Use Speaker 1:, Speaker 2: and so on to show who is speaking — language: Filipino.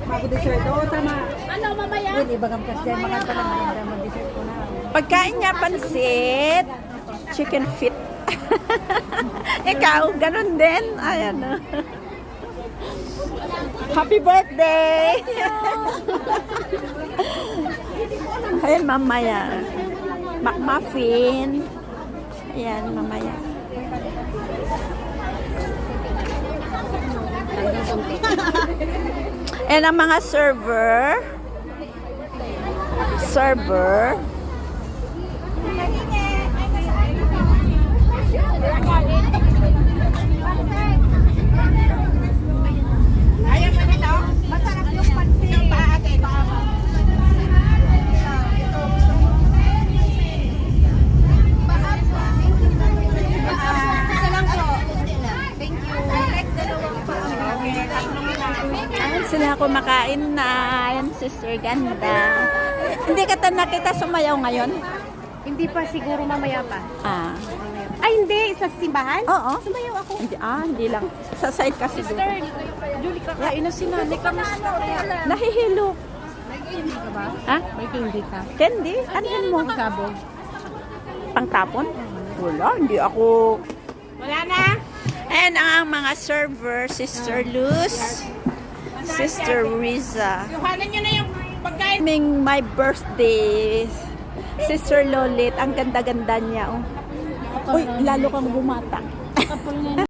Speaker 1: Mag-dessert. Oo, tama.
Speaker 2: Ano, mamaya?
Speaker 1: Yun, ibang kas dyan. Mga talang mag-dessert ko na.
Speaker 3: Pagkain niya pansit, chicken feet. Ikaw, ganun din. Ayan na. Happy birthday! Ayan, mamaya. McMuffin. Ayan, mamaya. Ayan ang mga server.
Speaker 2: Ayaw mo nito? Masarap yung pansin. Yung paa ate. Isa lang po. Thank you. Dalawang paa.
Speaker 3: Ayan sila kumakain na. Ayan, Sister Ganda. Hindi ka nakita sumayaw ngayon?
Speaker 2: Hindi pa siguro mamaya pa.
Speaker 3: Ah.
Speaker 2: Ay, hindi. Sa simbahan?
Speaker 3: Oo.
Speaker 2: Sumayaw ako.
Speaker 3: Hindi lang. Sa side kasi doon.
Speaker 2: Julie, kakain na si nanay. Kamusta kaya?
Speaker 3: Nahihilo.
Speaker 2: May candy ka ba?
Speaker 3: Ha?
Speaker 2: May candy ka?
Speaker 3: Candy? Ano yun mo?
Speaker 2: Sabog.
Speaker 3: Pangtapon? Wala, hindi ako.
Speaker 2: Wala na?
Speaker 3: And ang mga server, Sister Luz, Sister Riza.
Speaker 2: Yuhanan nyo na yung pagkain.
Speaker 3: My birthday, Sister Lolit, ang ganda-ganda niya. Oh. Uy, lalo kang bumata.